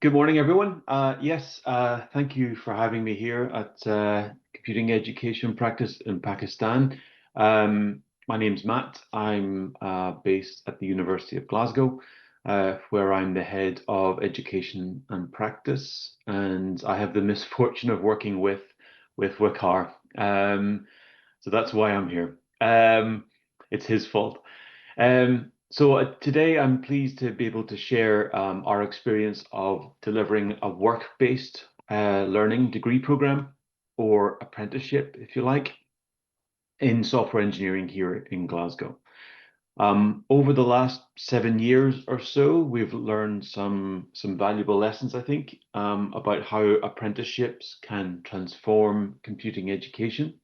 Good morning, everyone. Yes, thank you for having me here at Computing Education Practice in Pakistan. My name's Matt. I'm based at the University of Glasgow, where I'm the head of education and practice, and I have the misfortune of working with Waqar. So that's why I'm here. It's his fault. So today I'm pleased to be able to share our experience of delivering a work-based learning degree program or apprenticeship, if you like, in software engineering here in Glasgow. Over the last 7 years or so, we've learned some valuable lessons, I think, about how apprenticeships can transform computing education,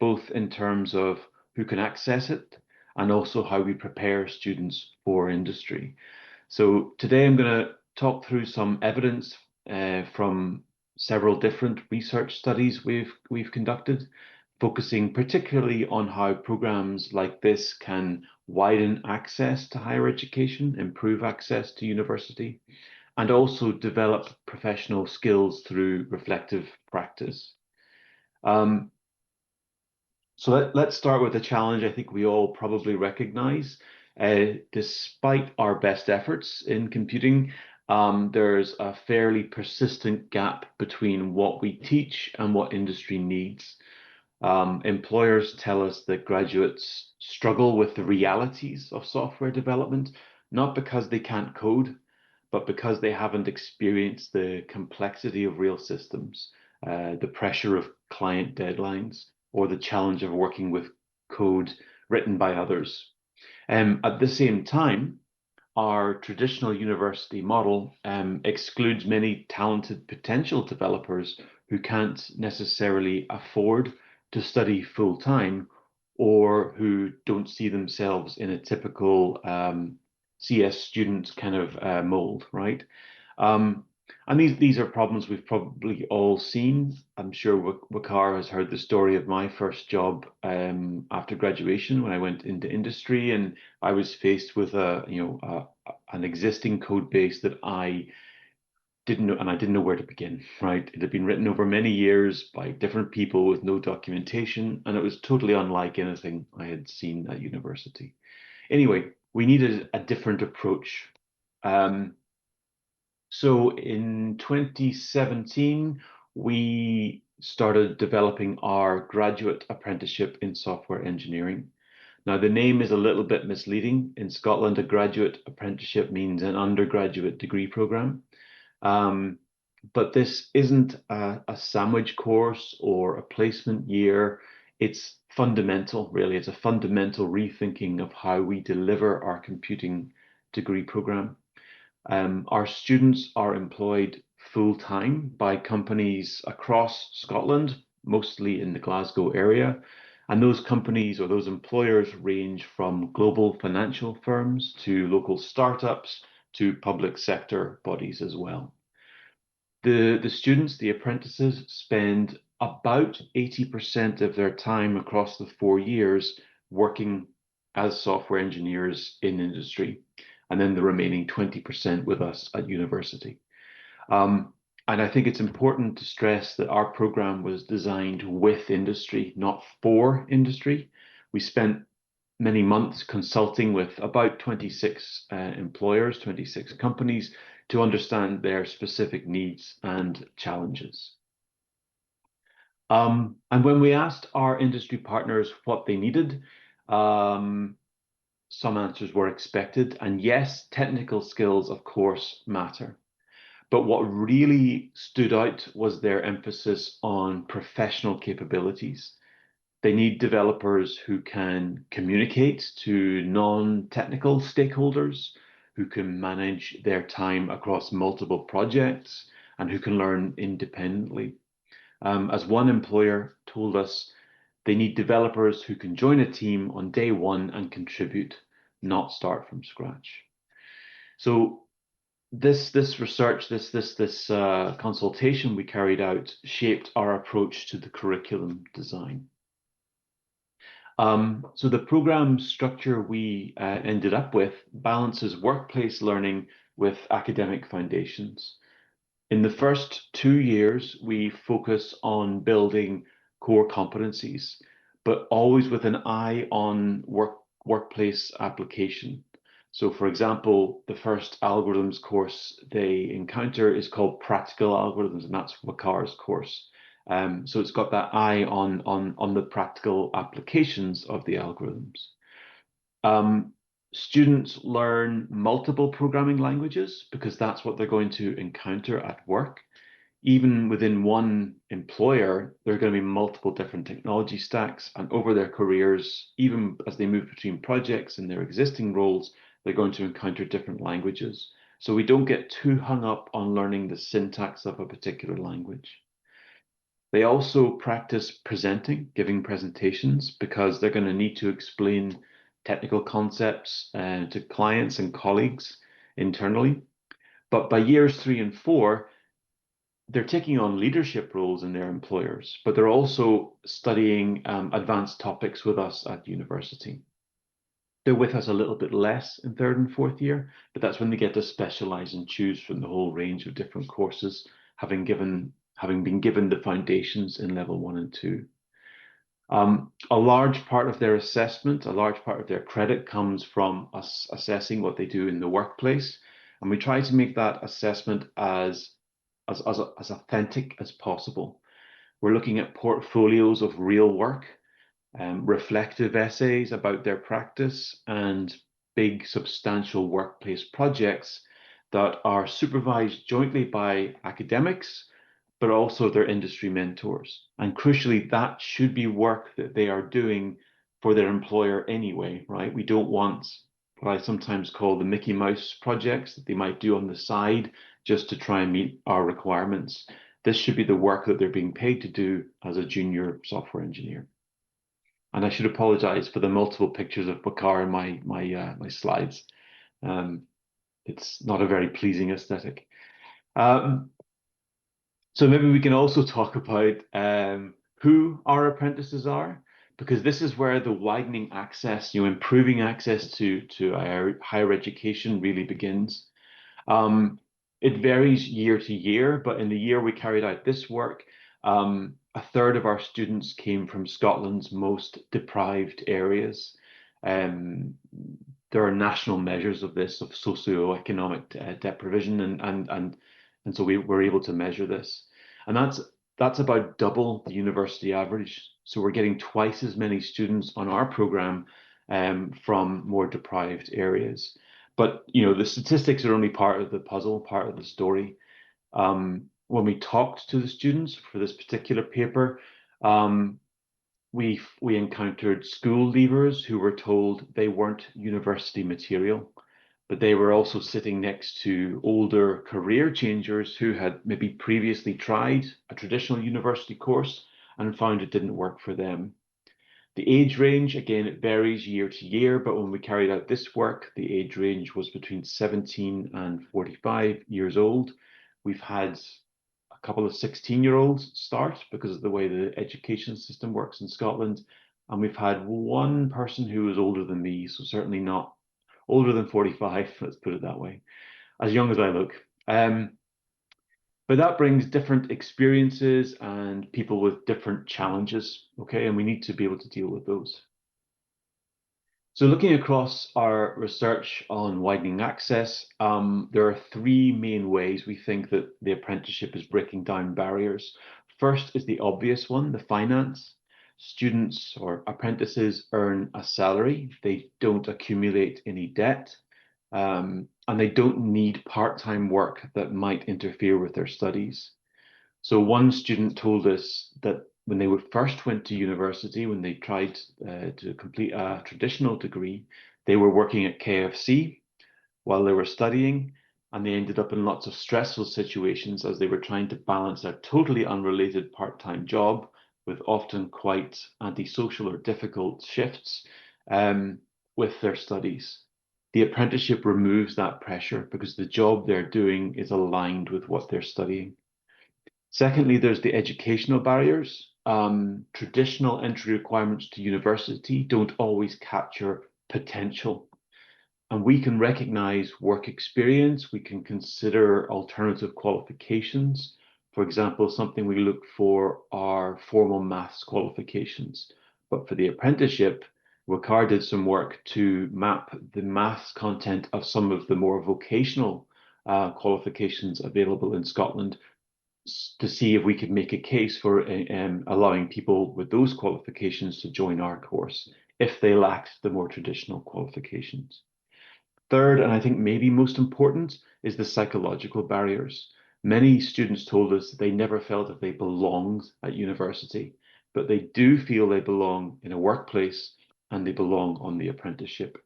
both in terms of who can access it and also how we prepare students for industry. So today I'm going to talk through some evidence from several different research studies we've conducted, focusing particularly on how programs like this can widen access to higher education, improve access to university, and also develop professional skills through reflective practice. So let's start with a challenge I think we all probably recognize. Despite our best efforts in computing, there's a fairly persistent gap between what we teach and what industry needs. Employers tell us that graduates struggle with the realities of software development, not because they can't code, but because they haven't experienced the complexity of real systems, the pressure of client deadlines, or the challenge of working with code written by others. At the same time, our traditional university model excludes many talented potential developers who can't necessarily afford to study full time or who don't see themselves in a typical CS student kind of mold, right? Um, and these are problems we've probably all seen. I'm sure Waqar has heard the story of my first job after graduation when I went into industry, and I was faced with an existing code base that I didn't know, and I didn't know where to begin, right? It had been written over many years by different people with no documentation, and it was totally unlike anything I had seen at university. Anyway, we needed a different approach. Um, so in 2017, we started developing our graduate apprenticeship in software engineering. Now, the name is a little bit misleading. In Scotland, a graduate apprenticeship means an undergraduate degree program. Um, but this isn't a sandwich course or a placement year. It's fundamental, really. It's a fundamental rethinking of how we deliver our computing degree program. Our students are employed full time by companies across Scotland, mostly in the Glasgow area. And those companies or those employers range from global financial firms to local startups to public sector bodies as well. The students, the apprentices, spend about 80% of their time across the 4 years working as software engineers in industry, and then the remaining 20% with us at university. Um, and I think it's important to stress that our program was designed with industry, not for industry. We spent many months consulting with about 26 employers, 26 companies to understand their specific needs and challenges. And when we asked our industry partners what they needed, some answers were expected. And yes, technical skills, of course, matter. But what really stood out was their emphasis on professional capabilities. They need developers who can communicate to non-technical stakeholders, who can manage their time across multiple projects, and who can learn independently. As one employer told us, they need developers who can join a team on day one and contribute, not start from scratch. So this research, this consultation we carried out shaped our approach to the curriculum design. So the program structure we ended up with balances workplace learning with academic foundations. In the first 2 years, we focus on building core competencies, but always with an eye on workplace application. So, for example, the first algorithms course they encounter is called Practical Algorithms, and that's Wakar's course. So it's got that eye on the practical applications of the algorithms. Um, Students learn multiple programming languages because that's what they're going to encounter at work. Even within one employer, there are going to be multiple different technology stacks. And over their careers, even as they move between projects in their existing roles, they're going to encounter different languages. So we don't get too hung up on learning the syntax of a particular language. They also practice presenting, giving presentations, because they're going to need to explain technical concepts to clients and colleagues internally. But by years 3 and 4, they're taking on leadership roles in their employers, but they're also studying advanced topics with us at university. They're with us a little bit less in third and fourth year, but that's when they get to specialize and choose from the whole range of different courses, having been given the foundations in level 1 and 2. A large part of their assessment, a large part of their credit comes from us assessing what they do in the workplace. And we try to make that assessment as authentic as possible. We're looking at portfolios of real work, reflective essays about their practice, and big, substantial workplace projects that are supervised jointly by academics, but also their industry mentors. And crucially, that should be work that they are doing for their employer anyway, right? We don't want what I sometimes call the Mickey Mouse projects that they might do on the side just to try and meet our requirements. This should be the work that they're being paid to do as a junior software engineer. And I should apologize for the multiple pictures of Bakar in my slides. It's not a very pleasing aesthetic. So maybe we can also talk about who our apprentices are, because this is where the widening access, improving access to higher education really begins. It varies year to year, but in the year we carried out this work, a third of our students came from Scotland's most deprived areas. Um, there are national measures of this, of socioeconomic deprivation, and so we were able to measure this. And that's about double the university average. So we're getting twice as many students on our program from more deprived areas. But the statistics are only part of the puzzle, part of the story. When we talked to the students for this particular paper, we encountered school leavers who were told they weren't university material, but they were also sitting next to older career changers who had maybe previously tried a traditional university course and found it didn't work for them. The age range, again, it varies year to year, but when we carried out this work, the age range was between 17 and 45 years old. We've had a couple of 16-year-olds start because of the way the education system works in Scotland. And we've had one person who was older than me, so certainly not older than 45, let's put it that way, as young as I look. But that brings different experiences and people with different challenges, okay? And we need to be able to deal with those. So looking across our research on widening access, there are three main ways we think that the apprenticeship is breaking down barriers. First is the obvious one, the finance. Students or apprentices earn a salary. They don't accumulate any debt. And they don't need part-time work that might interfere with their studies. So one student told us that when they first went to university, when they tried to complete a traditional degree, they were working at KFC while they were studying, and they ended up in lots of stressful situations as they were trying to balance a totally unrelated part-time job with often quite antisocial or difficult shifts with their studies. The apprenticeship removes that pressure because the job they're doing is aligned with what they're studying. Secondly, there's the educational barriers. Traditional entry requirements to university don't always capture potential. And we can recognize work experience. We can consider alternative qualifications. For example, something we look for are formal maths qualifications. But for the apprenticeship, Wakar did some work to map the maths content of some of the more vocational qualifications available in Scotland to see if we could make a case for allowing people with those qualifications to join our course if they lacked the more traditional qualifications. Third, and I think maybe most important, is the psychological barriers. Many students told us they never felt that they belonged at university, but they do feel they belong in a workplace and they belong on the apprenticeship.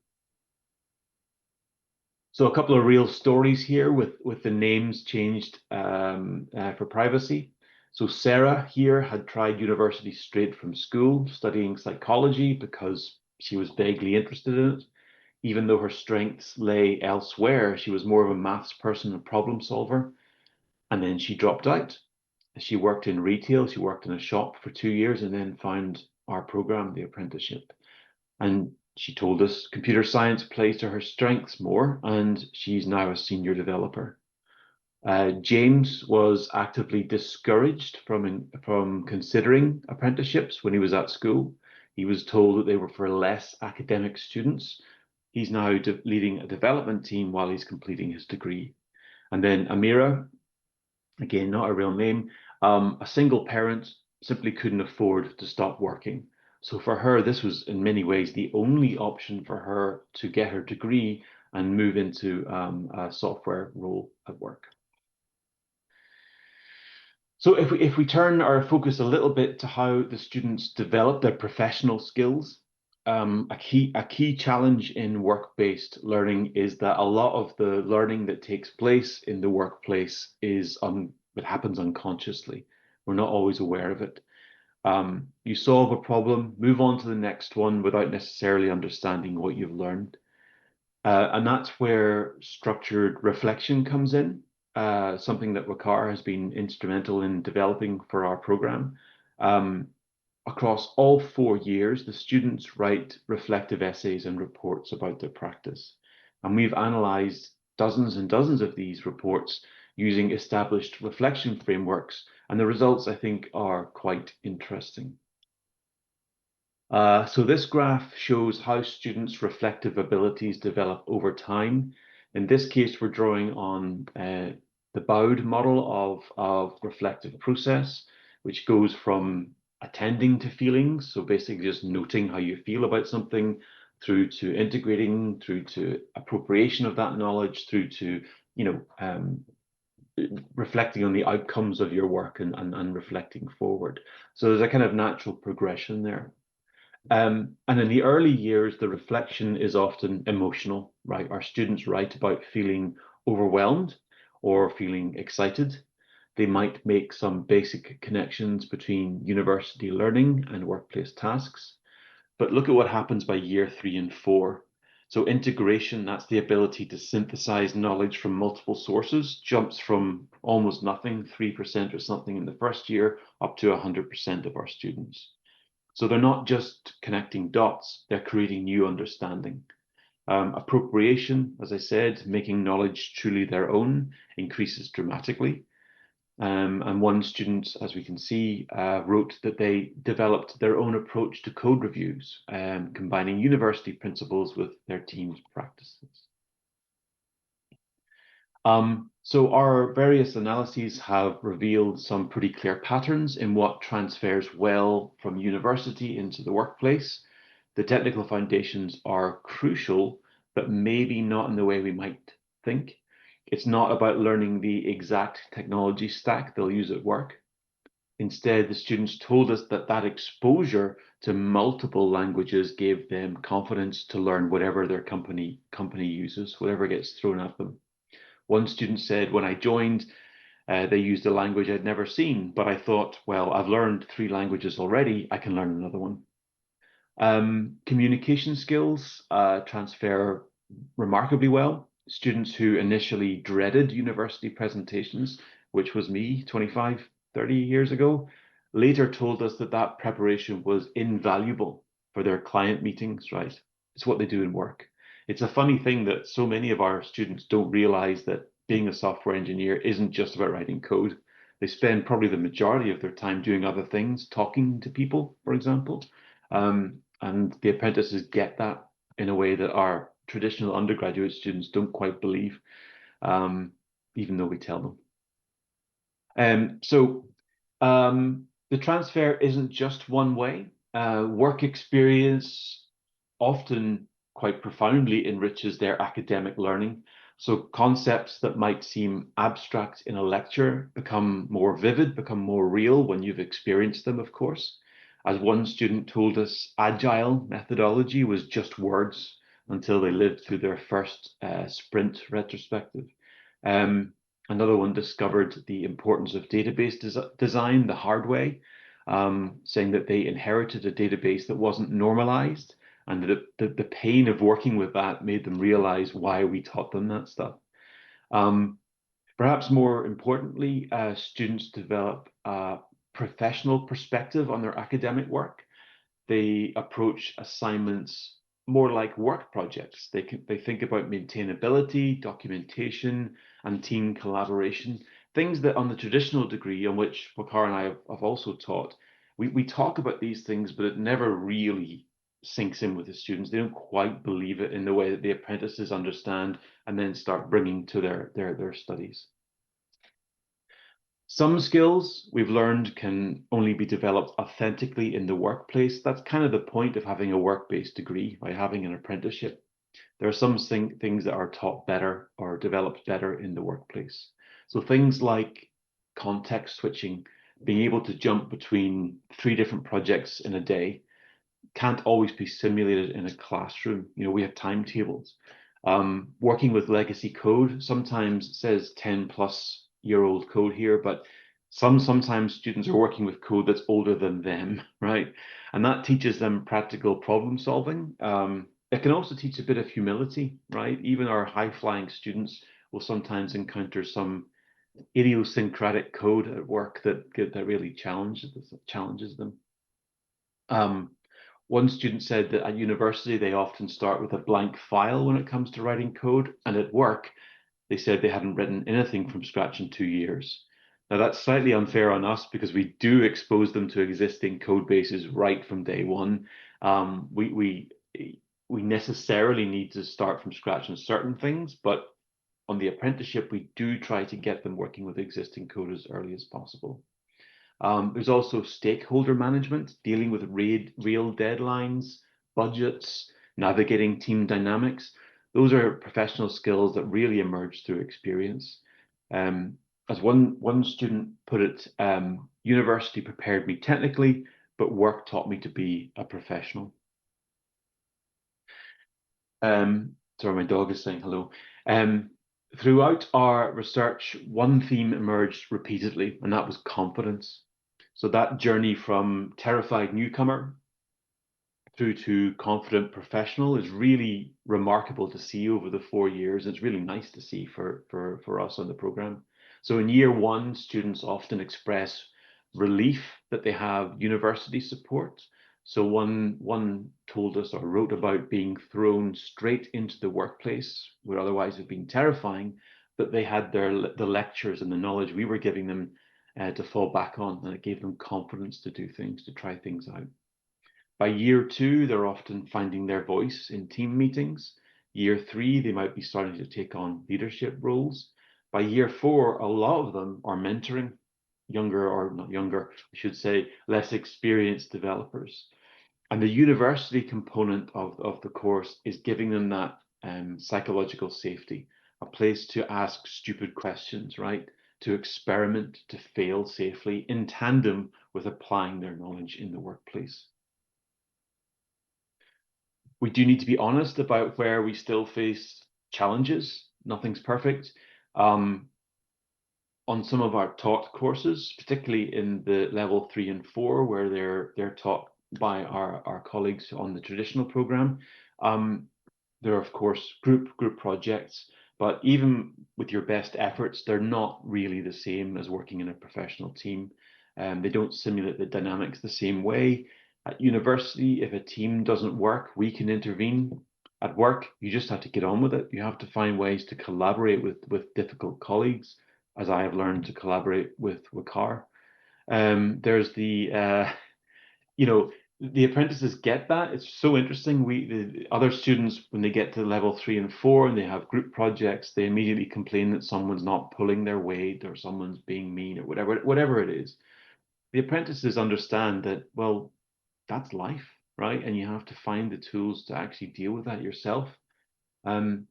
So a couple of real stories here with the names changed for privacy. So Sarah here had tried university straight from school, studying psychology because she was vaguely interested in it. Even though her strengths lay elsewhere, she was more of a maths person and problem solver. And then she dropped out. She worked in retail. She worked in a shop for 2 years and then found our program, the apprenticeship. And she told us computer science plays to her strengths more, and she's now a senior developer. James was actively discouraged from considering apprenticeships when he was at school. He was told that they were for less academic students. He's now leading a development team while he's completing his degree. And then Amira, again, not a real name, a single parent, simply couldn't afford to stop working. So for her, this was in many ways the only option for her to get her degree and move into a software role at work. So if we turn our focus a little bit to how the students develop their professional skills, a key challenge in work-based learning is that a lot of the learning that takes place in the workplace it happens unconsciously. We're not always aware of it. You solve a problem, move on to the next one without necessarily understanding what you've learned. And that's where structured reflection comes in, something that Wakar has been instrumental in developing for our program. Um, Across all 4 years, the students write reflective essays and reports about their practice. And we've analysed dozens and dozens of these reports using established reflection frameworks. And the results, I think, are quite interesting. So this graph shows how students' reflective abilities develop over time. In this case, we're drawing on the Bowd model of reflective process, which goes from attending to feelings, so basically just noting how you feel about something, through to integrating, through to appropriation of that knowledge, through to, reflecting on the outcomes of your work and reflecting forward. So there's a kind of natural progression there. And in the early years, the reflection is often emotional, right? Our students write about feeling overwhelmed or feeling excited. They might make some basic connections between university learning and workplace tasks. But look at what happens by year 3 and 4. So integration, that's the ability to synthesize knowledge from multiple sources, jumps from almost nothing, 3% or something in the first year, up to 100% of our students. So they're not just connecting dots, they're creating new understanding. Appropriation, as I said, making knowledge truly their own, increases dramatically. And one student, as we can see, wrote that they developed their own approach to code reviews, combining university principles with their team's practices. So our various analyses have revealed some pretty clear patterns in what transfers well from university into the workplace. The technical foundations are crucial, but maybe not in the way we might think. It's not about learning the exact technology stack they'll use at work. Instead, the students told us that that exposure to multiple languages gave them confidence to learn whatever their company uses, whatever gets thrown at them. One student said, when I joined, they used a language I'd never seen, but I thought, well, I've learned 3 languages already, I can learn another one. Communication skills transfer remarkably well. Students who initially dreaded university presentations, which was me 25, 30 years ago, later told us that that preparation was invaluable for their client meetings, right? It's what they do in work. It's a funny thing that so many of our students don't realize that being a software engineer isn't just about writing code. They spend probably the majority of their time doing other things, talking to people, for example. And the apprentices get that in a way that our traditional undergraduate students don't quite believe, um, even though we tell them. The transfer isn't just one way. Work experience often quite profoundly enriches their academic learning. So concepts that might seem abstract in a lecture become more vivid, become more real when you've experienced them, of course. As one student told us, agile methodology was just words until they lived through their first sprint retrospective. Um, Another one discovered the importance of database design the hard way, saying that they inherited a database that wasn't normalized, and that the pain of working with that made them realize why we taught them that stuff. Um, Perhaps more importantly, students develop a professional perspective on their academic work. They approach assignments more like work projects. They think about maintainability, documentation, and team collaboration. Things that on the traditional degree, on which Wakar and I have also taught, we talk about these things, but it never really sinks in with the students. They don't quite believe it in the way that the apprentices understand and then start bringing to their studies. Some skills we've learned can only be developed authentically in the workplace. That's kind of the point of having a work-based degree, by having an apprenticeship. There are some things that are taught better or developed better in the workplace. So things like context switching, being able to jump between 3 different projects in a day, can't always be simulated in a classroom. We have timetables. Working with legacy code sometimes says 10+ year old code here, but sometimes students are working with code that's older than them, right? And that teaches them practical problem solving. It can also teach a bit of humility, right? Even our high-flying students will sometimes encounter some idiosyncratic code at work that really challenges them. Um, One student said that at university, they often start with a blank file when it comes to writing code. And at work, they said they hadn't written anything from scratch in 2 years. Now, that's slightly unfair on us because we do expose them to existing code bases right from day one. We necessarily need to start from scratch on certain things, but on the apprenticeship, we do try to get them working with existing code as early as possible. There's also stakeholder management, dealing with real deadlines, budgets, navigating team dynamics. Those are professional skills that really emerge through experience. As one student put it, university prepared me technically, but work taught me to be a professional. Sorry, my dog is saying hello. Throughout our research, one theme emerged repeatedly, and that was confidence. So that journey from terrified newcomer through to confident professional is really remarkable to see over the 4 years. It's really nice to see for us on the program. So in year one, students often express relief that they have university support. So one told us or wrote about being thrown straight into the workplace, would otherwise have been terrifying, that they had the lectures and the knowledge we were giving them to fall back on, and it gave them confidence to do things, to try things out. By year two, they're often finding their voice in team meetings. Year three, they might be starting to take on leadership roles. By year four, a lot of them are mentoring younger, or not younger, I should say, less experienced developers. And the university component of the course is giving them that psychological safety, a place to ask stupid questions, right? To experiment, to fail safely in tandem with applying their knowledge in the workplace. We do need to be honest about where we still face challenges. Nothing's perfect. On some of our taught courses, particularly in the level 3 and 4, where they're taught by our colleagues on the traditional program, there are of course group projects, but even with your best efforts, they're not really the same as working in a professional team. They don't simulate the dynamics the same way. At university, if a team doesn't work, we can intervene. At work, you just have to get on with it. You have to find ways to collaborate with difficult colleagues, as I have learned to collaborate with Waqar. There's you know, the apprentices get that. It's so interesting. The other students, when they get to level 3 and 4 and they have group projects, they immediately complain that someone's not pulling their weight or someone's being mean or whatever it is. The apprentices understand that, well, that's life, right? And you have to find the tools to actually deal with that yourself. Um,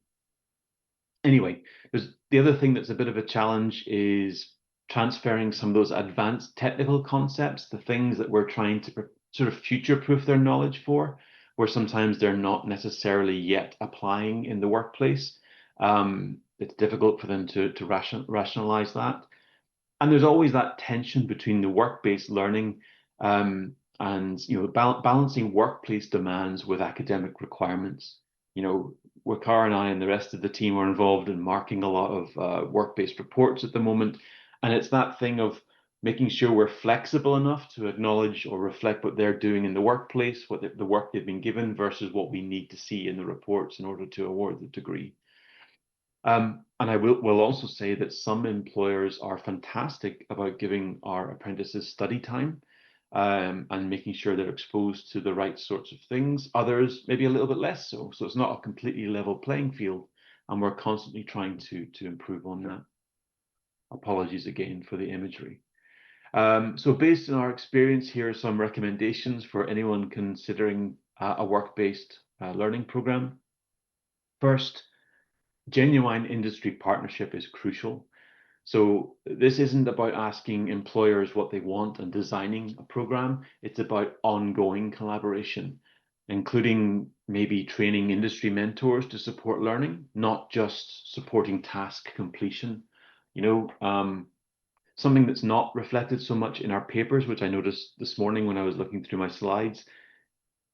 anyway, there's the other thing that's a bit of a challenge is transferring some of those advanced technical concepts, the things that we're trying to sort of future-proof their knowledge for, where sometimes they're not necessarily yet applying in the workplace. It's difficult for them to rationalize that. And there's always that tension between the work-based learning and balancing workplace demands with academic requirements. Waqar and I and the rest of the team are involved in marking a lot of work-based reports at the moment, and it's that thing of making sure we're flexible enough to acknowledge or reflect what they're doing in the workplace, what the work they've been given versus what we need to see in the reports in order to award the degree. And I will also say that some employers are fantastic about giving our apprentices study time and making sure they're exposed to the right sorts of things. Others, maybe a little bit less so. So it's not a completely level playing field. And we're constantly trying to improve on that. Apologies again for the imagery. So based on our experience, here are some recommendations for anyone considering a work-based learning program. First, genuine industry partnership is crucial. So this isn't about asking employers what they want and designing a program. It's about ongoing collaboration, including maybe training industry mentors to support learning, not just supporting task completion. Something that's not reflected so much in our papers, which I noticed this morning when I was looking through my slides,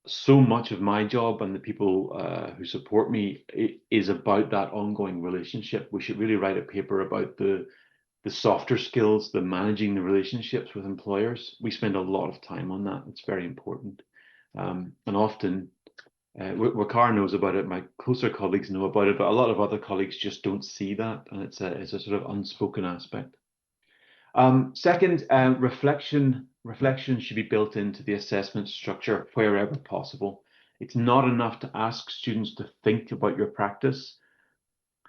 so much of my job and the people who support me is about that ongoing relationship. We should really write a paper about the softer skills, the managing the relationships with employers. We spend a lot of time on that. It's very important. And often, Waqar knows about it, my closer colleagues know about it, but a lot of other colleagues just don't see that. And it's a sort of unspoken aspect. Second, reflection should be built into the assessment structure wherever possible. It's not enough to ask students to think about your practice.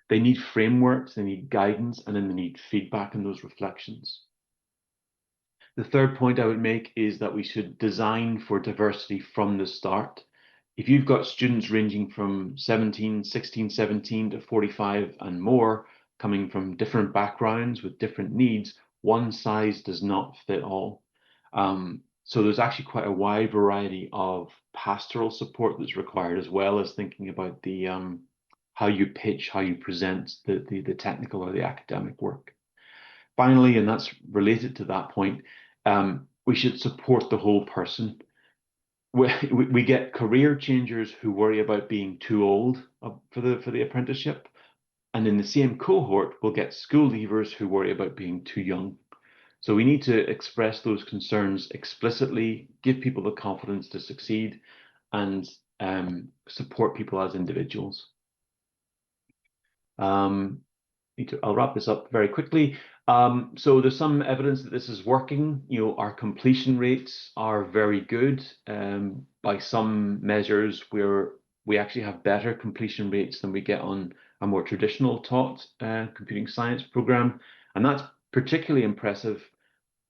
They need frameworks, they need guidance, and then they need feedback in those reflections. The third point I would make is that we should design for diversity from the start. If you've got students ranging from 16, 17 to 45 and more, coming from different backgrounds with different needs, one size does not fit all. So there's actually quite a wide variety of pastoral support that's required, as well as thinking about the how you pitch, how you present the technical or the academic work. Finally, and that's related to that point, we should support the whole person. We get career changers who worry about being too old for the apprenticeship, and in the same cohort, we'll get school leavers who worry about being too young. So we need to express those concerns explicitly, give people the confidence to succeed, and support people as individuals. I'll wrap this up very quickly. So there's some evidence that this is working. Our completion rates are very good. By some measures, we actually have better completion rates than we get on a more traditional taught computing science program, and that's particularly impressive.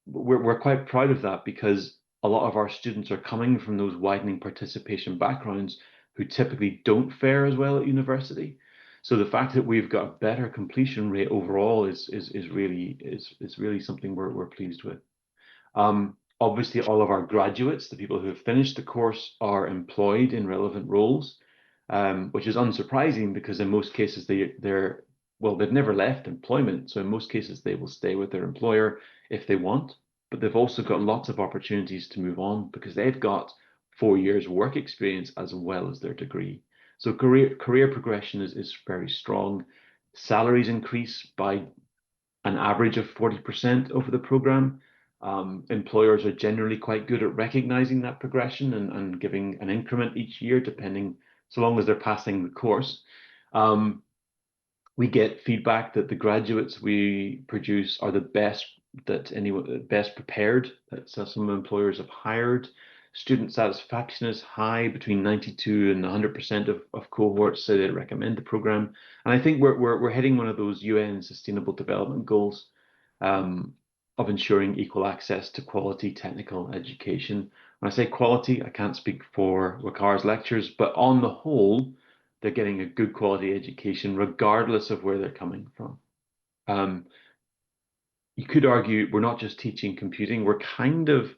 We're quite proud of that because a lot of our students are coming from those widening participation backgrounds who typically don't fare as well at university. So the fact that we've got a better completion rate overall is really something we're pleased with. Obviously, all of our graduates, the people who have finished the course, are employed in relevant roles, which is unsurprising because in most cases they've never left employment. So in most cases they will stay with their employer if they want, but they've also got lots of opportunities to move on because they've got 4 years work experience as well as their degree. So career progression is very strong. Salaries increase by an average of 40% over the program. Employers are generally quite good at recognizing that progression and giving an increment each year, depending so long as they're passing the course. Um, we get feedback that the graduates we produce are the best that anyone best prepared that some employers have hired. Student satisfaction is high, between 92 and 100% of cohorts say they recommend the program. And I think we're hitting one of those UN Sustainable Development Goals, um, of ensuring equal access to quality technical education. When I say quality, I can't speak for Wakar's lectures, but on the whole, they're getting a good quality education regardless of where they're coming from. Um, you could argue we're not just teaching computing, we're kind of,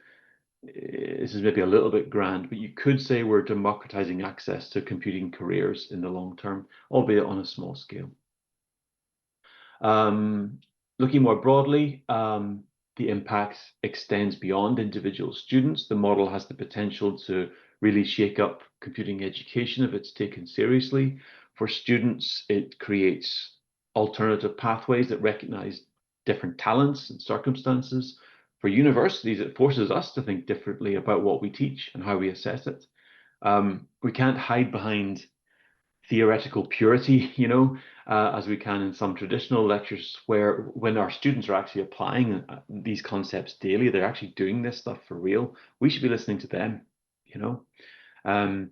this is maybe a little bit grand, but you could say we're democratizing access to computing careers in the long term, albeit on a small scale. Um, Looking more broadly, the impact extends beyond individual students. The model has the potential to really shake up computing education if it's taken seriously. For students, it creates alternative pathways that recognize different talents and circumstances. For universities, it forces us to think differently about what we teach and how we assess it. We can't hide behind theoretical purity, as we can in some traditional lectures, where when our students are actually applying these concepts daily, they're actually doing this stuff for real. We should be listening to them, you know. Um,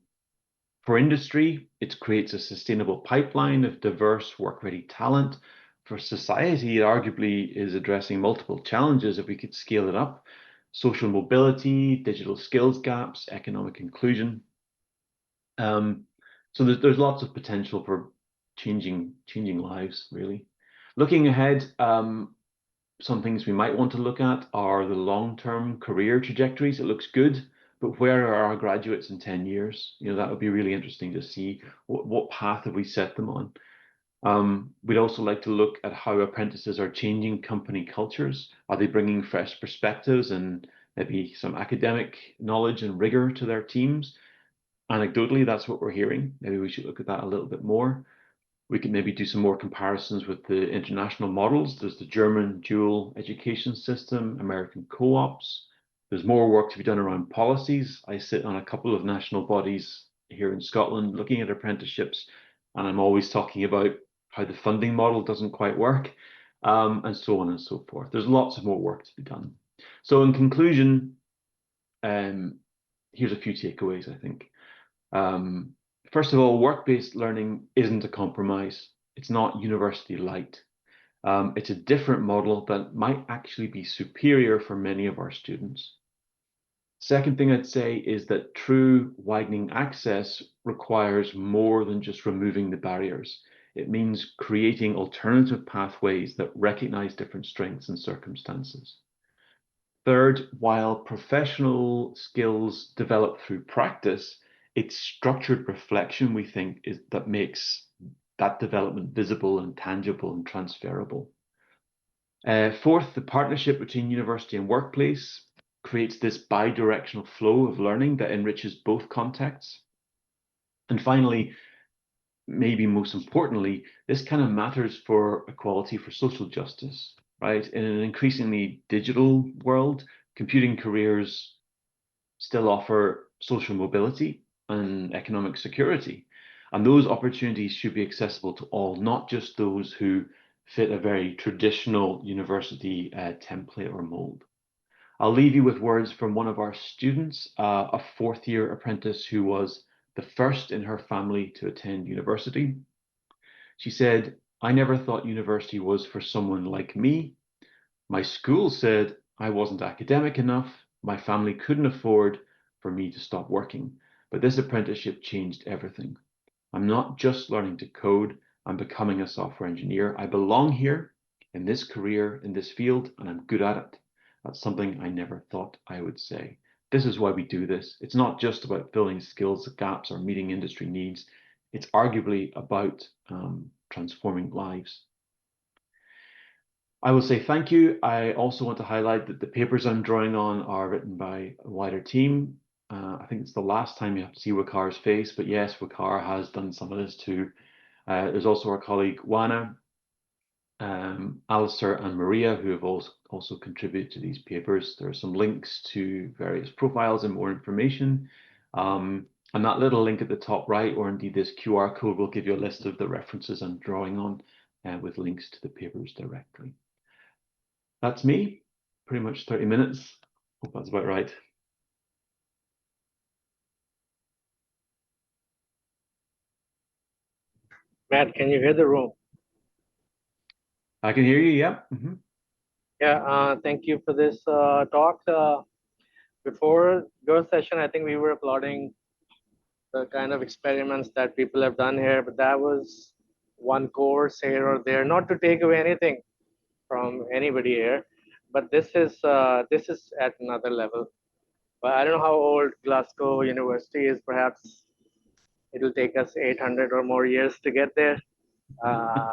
for industry, it creates a sustainable pipeline of diverse work-ready talent. For society, it arguably is addressing multiple challenges if we could scale it up: social mobility, digital skills gaps, economic inclusion. Um, so there's lots of potential for changing lives, really. Looking ahead, some things we might want to look at are the long-term career trajectories. It looks good, but where are our graduates in 10 years? That would be really interesting to see what path have we set them on. We'd also like to look at how apprentices are changing company cultures. Are they bringing fresh perspectives and maybe some academic knowledge and rigor to their teams? Anecdotally, that's what we're hearing. Maybe we should look at that a little bit more. We could maybe do some more comparisons with the international models. There's the German dual education system, American co-ops. There's more work to be done around policies. I sit on a couple of national bodies here in Scotland looking at apprenticeships, and I'm always talking about how the funding model doesn't quite work, and so on and so forth. There's lots of more work to be done. So in conclusion, here's a few takeaways, I think. Um, First of all, work-based learning isn't a compromise. It's not university light. It's a different model that might actually be superior for many of our students. Second thing I'd say is that true widening access requires more than just removing the barriers. It means creating alternative pathways that recognize different strengths and circumstances. Third, while professional skills develop through practice, it's structured reflection, we think, is that makes that development visible and tangible and transferable. Fourth, the partnership between university and workplace creates this bi-directional flow of learning that enriches both contexts. And finally, maybe most importantly, this kind of matters for equality, for social justice, right? In an increasingly digital world, computing careers still offer social mobility and economic security. And those opportunities should be accessible to all, not just those who fit a very traditional university template or mold. I'll leave you with words from one of our students, a fourth year apprentice who was the first in her family to attend university. She said, "I never thought university was for someone like me. My school said I wasn't academic enough. My family couldn't afford for me to stop working. But this apprenticeship changed everything. I'm not just learning to code, I'm becoming a software engineer. I belong here in this career, in this field, and I'm good at it. That's something I never thought I would say." This is why we do this. It's not just about filling skills gaps or meeting industry needs. It's arguably about transforming lives. I will say thank you. I also want to highlight that the papers I'm drawing on are written by a wider team. I think it's the last time you have to see Wakar's face, but yes, Wakar has done some of this too. There's also our colleague Wana, Alistair and Maria, who have also contributed to these papers. There are some links to various profiles and more information. And that little link at the top right, or indeed this QR code, will give you a list of the references I'm drawing on with links to the papers directly. That's me, pretty much 30 minutes. Hope that's about right. Matt, can you hear the room? I can hear you, yeah. Yeah, thank you for this talk. Before your session, I think we were applauding the kind of experiments that people have done here, but that was one course here or there, not to take away anything from anybody here, but this is at another level. But I don't know how old Glasgow University is. Perhaps it'll take us 800 or more years to get there. Uh,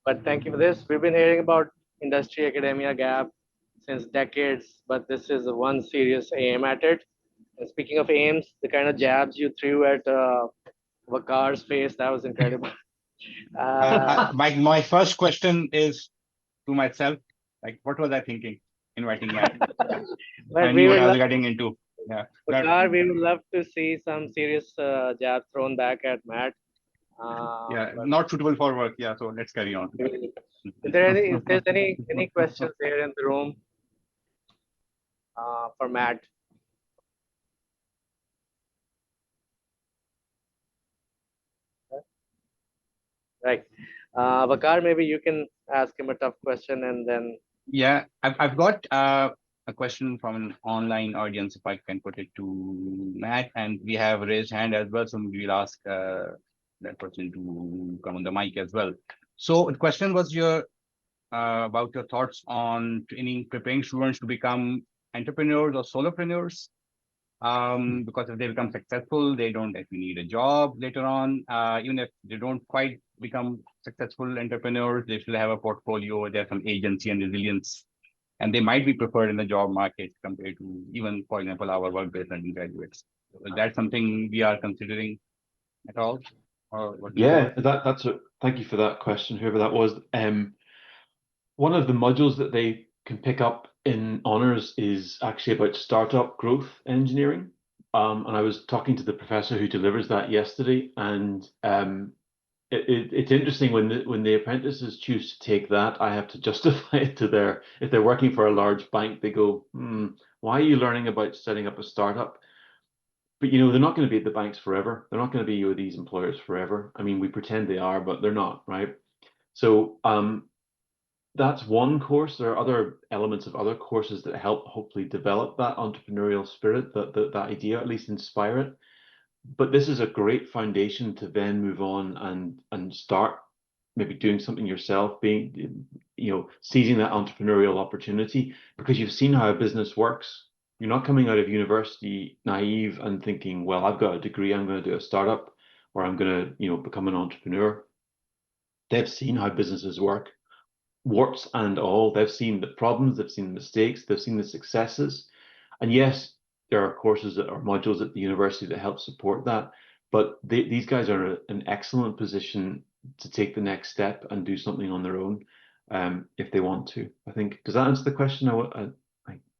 but thank you for this. We've been hearing about industry academia gap since decades, but this is one serious aim at it. And speaking of aims, the kind of jabs you threw at Vakar's face, that was incredible. My first question is to myself, like, what was I thinking inviting Matt? But I we knew what would I was love, getting into. Yeah, Vakar, we would love to see some serious jab thrown back at Matt. yeah, But not suitable for work. Yeah, so let's carry on. if there's any questions here in the room for Matt? Right. Vakar, maybe you can ask him a tough question and then. Yeah, I've got a question from an online audience, if I can put it to Matt, and we have raised hand as well, so we'll ask that person to come on the mic as well. So the question was about your thoughts on preparing students to become entrepreneurs or solopreneurs. Because if they become successful, they don't actually need a job later on. Even if they don't quite become successful entrepreneurs, they still have a portfolio, they have some agency and resilience, and they might be preferred in the job market compared to even, for example, our work-based learning graduates. So is that something we are considering at all or working Yeah, towards? thank you for that question, whoever that was. One of the modules that they can pick up in honors is actually about startup growth engineering. And I was talking to the professor who delivers that yesterday, and it's interesting when the apprentices choose to take that, I have to justify it to if they're working for a large bank, they go, why are you learning about setting up a startup? But they're not going to be at the banks forever. They're not going to be with these employers forever. I mean, we pretend they are, but they're not, right? So that's one course. There are other elements of other courses that help hopefully develop that entrepreneurial spirit, that idea, at least inspire it. But this is a great foundation to then move on and start maybe doing something yourself, seizing that entrepreneurial opportunity because you've seen how a business works. You're not coming out of university naive and thinking, well, I've got a degree, I'm going to do a startup or I'm going to, become an entrepreneur. They've seen how businesses work, warts and all. They've seen the problems, they've seen the mistakes, they've seen the successes. And yes, there are courses or modules at the university that help support that. But these guys are in an excellent position to take the next step and do something on their own if they want to. I think. Does that answer the question?